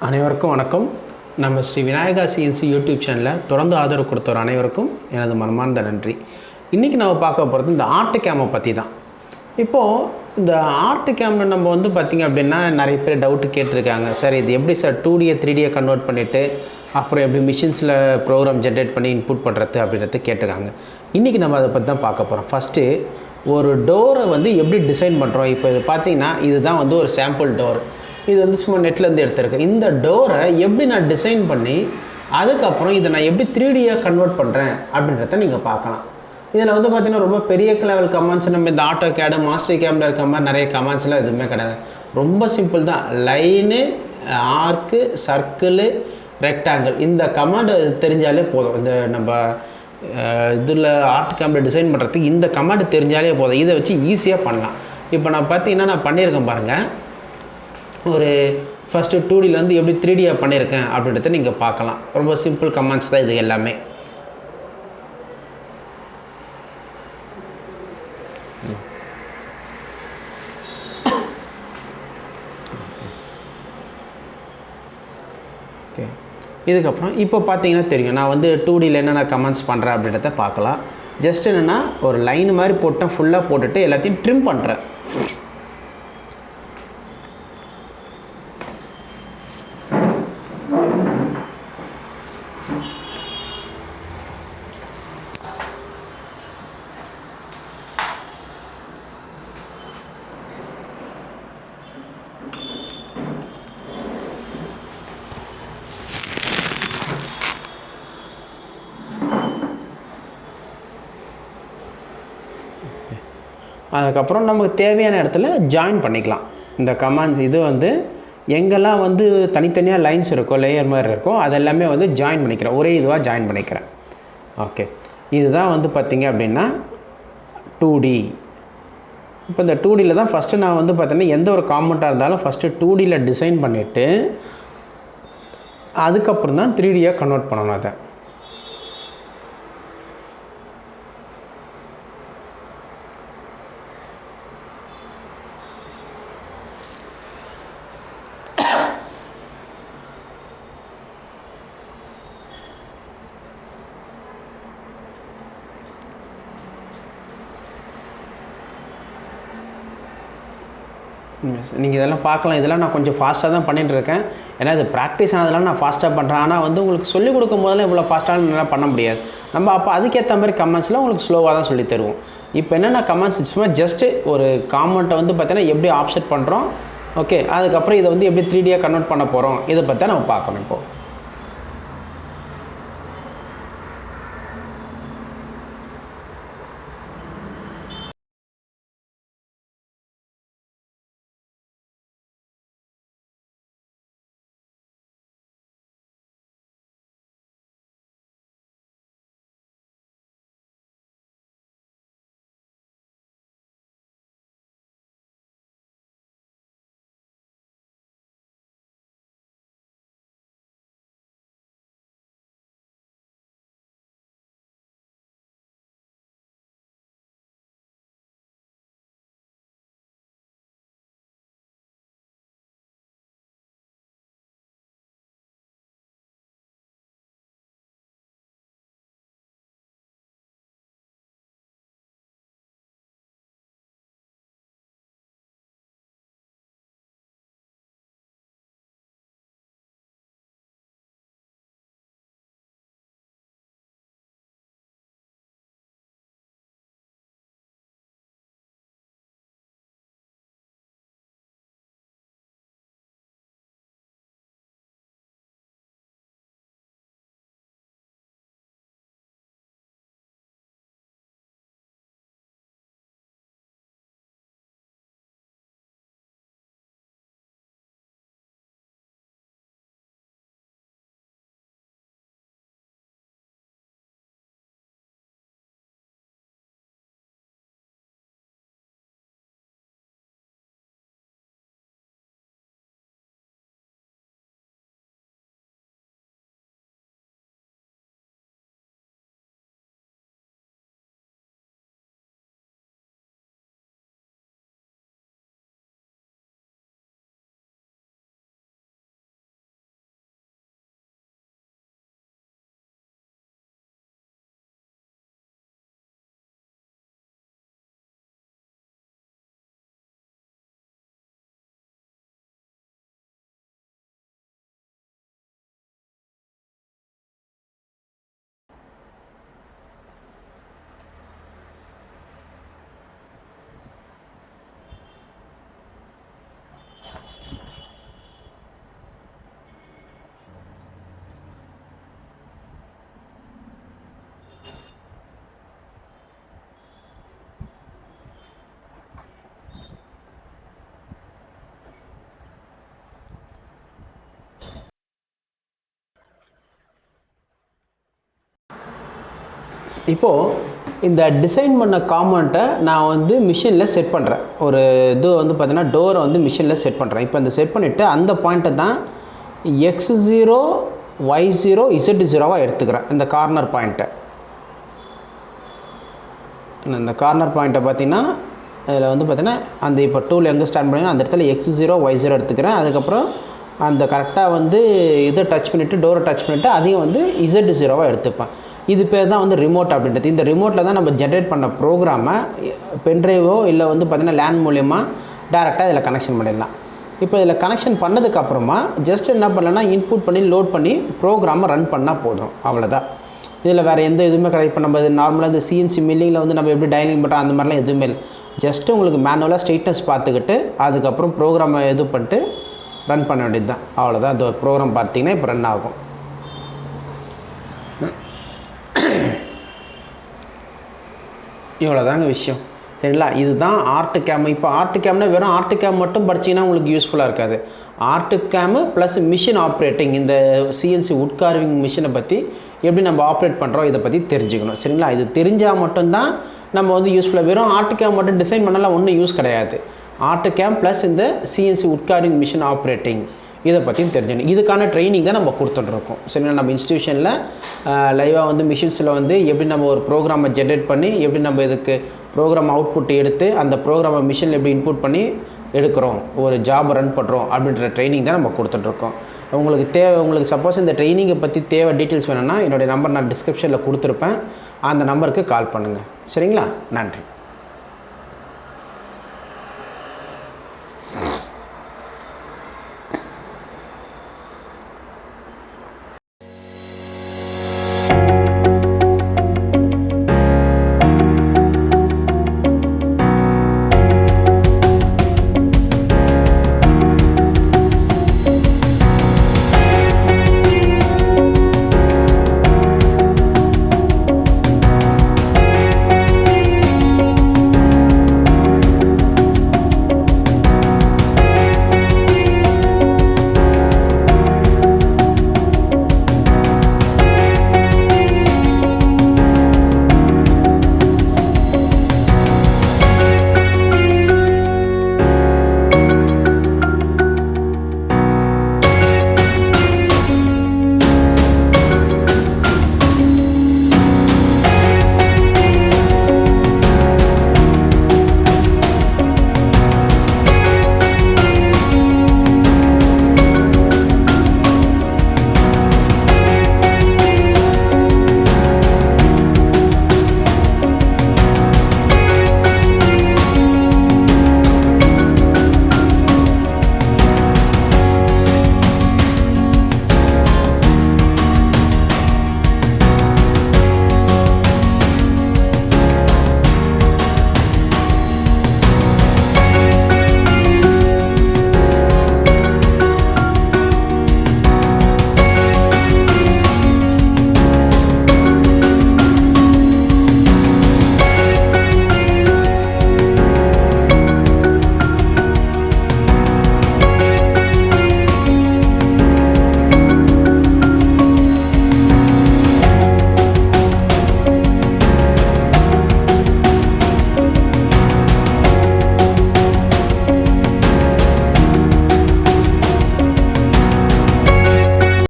அனைவருக்கும் வணக்கம். நம்ம ஸ்ரீ விநாயகா சிஎன்சி யூடியூப் சேனலில் தொடர்ந்து ஆதரவு கொடுத்தவர் அனைவருக்கும் எனது மனமார்ந்த நன்றி. இன்றைக்கி நம்ம பார்க்க போகிறது இந்த ஆர்ட்கேமை பற்றி தான். இப்போது இந்த ஆர்ட்கேமில் நம்ம பார்த்திங்க அப்படின்னா நிறைய பேர் டவுட்டு கேட்டிருக்காங்க. சார் இது எப்படி சார் 2Dயை 3Dயை கன்வெர்ட் பண்ணிவிட்டு அப்புறம் எப்படி மிஷின்ஸில் ப்ரோக்ராம் ஜென்ரேட் பண்ணி இன்புட் பண்ணுறது அப்படின்றது கேட்டிருக்காங்க. இன்றைக்கி நம்ம அதை பற்றி தான் பார்க்க போகிறோம். ஃபஸ்ட்டு ஒரு டோரை எப்படி டிசைன் பண்ணுறோம். இப்போ இது பார்த்திங்கன்னா இதுதான் ஒரு சாம்பிள் டோர். இது சும்மா நெட்லேருந்து எடுத்துருக்கேன். இந்த டோரை எப்படி நான் டிசைன் பண்ணி அதுக்கப்புறம் இதை நான் எப்படி 3Dயாக கன்வெர்ட் பண்ணுறேன் அப்படின்றத நீங்கள் பார்க்கலாம். இதில் பார்த்திங்கன்னா ரொம்ப பெரிய லெவல் கமாண்ட்ஸ் நம்ம இந்த ஆட்டோ கேடு மாஸ்டர் கேமில் இருக்க மாதிரி நிறைய கமாண்ட்ஸ்லாம் எதுவுமே கிடையாது. ரொம்ப சிம்பிள் தான். லைனு, ஆர்க்கு, சர்க்கிளு, ரெக்டாங்கிள் இந்த கமாண்டு தெரிஞ்சாலே போதும். இந்த நம்ம இதில் ஆர்ட்கேமில் டிசைன் பண்ணுறதுக்கு இந்த கமாண்டு தெரிஞ்சாலே போதும். இதை வச்சு ஈஸியாக பண்ணலாம். இப்போ நான் பார்த்திங்கன்னா நான் பண்ணியிருக்கேன் பாருங்கள். ஒரு ஃபஸ்ட்டு 2Dயில் எப்படி 3Dயாக பண்ணியிருக்கேன் அப்படின்றத நீங்கள் பார்க்கலாம். ரொம்ப சிம்பிள் கமாண்ட்ஸ் தான் இது எல்லாமே. ஓகே, இதுக்கப்புறம் இப்போ பார்த்தீங்கன்னா தெரியும் நான் 2Dயில் என்னென்ன கமெண்ட்ஸ் பண்ணுறேன் அப்படின்றத பார்க்கலாம். ஜஸ்ட் என்னென்னா ஒரு லைன் மாதிரி போட்டேன், ஃபுல்லாக போட்டுட்டு எல்லாத்தையும் ட்ரிம் பண்ணுறேன். அதுக்கப்புறம் நமக்கு தேவையான இடத்துல ஜாயின் பண்ணிக்கலாம். இந்த கமாண்ட்ஸ் இது எங்கெல்லாம் தனித்தனியாக லைன்ஸ் இருக்கோ, லேயர் மாதிரி இருக்கோ, அதெல்லாமே ஜாயின் பண்ணிக்கிறேன். ஒரே இதுவாக ஜாயின் பண்ணிக்கிறேன். ஓகே, இதுதான் பார்த்திங்க அப்படின்னா 2D. இப்போ இந்த 2Dயில் தான் ஃபஸ்ட்டு நான் பார்த்தீங்கன்னா எந்த ஒரு காமெண்ட்டாக இருந்தாலும் ஃபஸ்ட்டு 2Dயில் டிசைன் பண்ணிவிட்டு அதுக்கப்புறம் தான் 3Dயாக கன்வெர்ட் பண்ணணும். அதை நீங்கள் இதெல்லாம் பார்க்கலாம். இதெல்லாம் நான் கொஞ்சம் ஃபாஸ்ட்டாக தான் பண்ணிகிட்ருக்கேன். ஏன்னா இது ப்ராக்டிஸ் ஆனதெல்லாம் நான் ஃபாஸ்ட்டாக பண்ணுறேன். ஆனால் உங்களுக்கு சொல்லிக் கொடுக்கும் போதெல்லாம் இவ்வளோ ஃபாஸ்ட்டாக நல்லா பண்ண முடியாது. நம்ம அப்போ அதுக்கேற்ற மாதிரி கமெண்ட்ஸ்லாம் உங்களுக்கு ஸ்லோவாக தான் சொல்லி தருவோம். இப்போ என்னென்ன கமெண்ட்ஸ் சும்மா ஜஸ்ட்டு ஒரு காமெண்ட்டை பார்த்தீங்கன்னா எப்படி ஆப்செட் பண்ணுறோம். ஓகே, அதுக்கப்புறம் இதை எப்படி 3Dயாக கன்வெர்ட் பண்ண போகிறோம், இதை பற்றி நம்ம பார்க்கணும் இப்போது. இப்போது இந்த டிசைன் பண்ண காம்பனண்ட்டை நான் வந்து மிஷினில் செட் பண்ணுறேன். ஒரு இது வந்து பார்த்தீங்கன்னா டோரை வந்து மிஷினில் செட் பண்ணுறேன். இப்போ இந்த செட் பண்ணிவிட்டு அந்த பாயிண்ட்டை தான் x0 y0 z0வாக எடுத்துக்கிறேன். இந்த கார்னர் பாயிண்ட்டை பார்த்தீங்கன்னா இதில் வந்து பார்த்தீங்கன்னா அந்த இப்போ டூல் எங்கே ஸ்டார்ட் பண்ணிங்கன்னா அந்த இடத்துல x0 y0 எடுத்துக்கிறேன். அதுக்கப்புறம் அந்த கரெக்டாக வந்து இதை டச் பண்ணிவிட்டு டோரை டச் பண்ணிவிட்டு அதையும் வந்து z0வாக எடுத்துப்பேன். இது பேர் தான் வந்து ரிமோட் அப்படின்றது. இந்த ரிமோட்டில் தான் நம்ம ஜென்ரேட் பண்ண ப்ரோக்ராமை பென்ட்ரைவோ இல்லை வந்து பார்த்திங்கன்னா லேண்ட் மூலிமா டேரெக்டாக இதில் கனெக்ஷன் பண்ணிடலாம். இப்போ இதில் கனெக்ஷன் பண்ணதுக்கப்புறமா ஜஸ்ட் என்ன பண்ணலன்னா இன்புட் பண்ணி லோட் பண்ணி ப்ரோக்ராமை ரன் பண்ணால் போதும், அவ்வளோதான். இதில் வேறு எந்த இதுவுமே கிடையாது. இப்போ நம்ம நார்மலாக இந்த சிஎன்சி மில்லிங்கில் வந்து நம்ம எப்படி டைனிங் பண்ணுறோம் அந்த மாதிரிலாம் எதுவுமே இல்லை. ஜஸ்ட்டு உங்களுக்கு மேனுவலாக ஸ்ட்ரெயிட்னஸ் பார்த்துக்கிட்டு அதுக்கப்புறம் ப்ரோக்ராமை இது பண்ணிட்டு ரன் பண்ண வேண்டியது தான், அவ்வளோதான். அந்த ப்ரோக்ராம் பார்த்தீங்கன்னா இப்போ ரன் ஆகும். இவ்வளோதாங்க விஷயம், சரிங்களா? இதுதான் ஆர்ட்கேம். இப்போ ஆர்ட்கேம்னா வெறும் ஆர்ட்கேம் மட்டும் படிச்சிங்கன்னா உங்களுக்கு யூஸ்ஃபுல்லாக இருக்காது. ஆர்ட்கேமு ப்ளஸ் மிஷின் ஆப்ரேட்டிங், இந்த சிஎன்சி வுட் கார்விங் மிஷினை பற்றி எப்படி நம்ம ஆப்ரேட் பண்ணுறோம் இதை பற்றி தெரிஞ்சுக்கணும், சரிங்களா? இது தெரிஞ்சால் மட்டும்தான் நம்ம வந்து யூஸ்ஃபுல்லாக. வெறும் ஆர்ட்கேம் மட்டும் டிசைன் பண்ணலாம் ஒன்றும் யூஸ் கிடையாது. ஆர்ட்கேம் ப்ளஸ் இந்த CNC would carving machine operating இதை பற்றியும் தெரிஞ்சுக்கணும். இதுக்கான ட்ரைனிங் தான் நம்ம கொடுத்துட்ருக்கோம், சரிங்களா? நம்ம இன்ஸ்டியூஷனில் லைவாக வந்து மிஷின்ஸில் வந்து எப்படி நம்ம ஒரு ப்ரோக்ராமை ஜென்ரேட் பண்ணி எப்படி நம்ம இதுக்கு ப்ரோக்ராம் அவுட்புட் எடுத்து அந்த ப்ரோக்ராமை மிஷினில் எப்படி இன்புட் பண்ணி எடுக்கிறோம், ஒரு ஜாப் ரன் பண்ணுறோம் அப்படின்ற ட்ரைனிங் தான் நம்ம கொடுத்துட்ருக்கோம். உங்களுக்கு சப்போஸ் இந்த ட்ரைனிங்கை பற்றி டீட்டெயில்ஸ் வேணும்னா என்னுடைய நம்பர் நான் டிஸ்கிரிப்ஷனில் கொடுத்துருப்பேன். அந்த நம்பருக்கு கால் பண்ணுங்கள், சரிங்களா? நன்றி.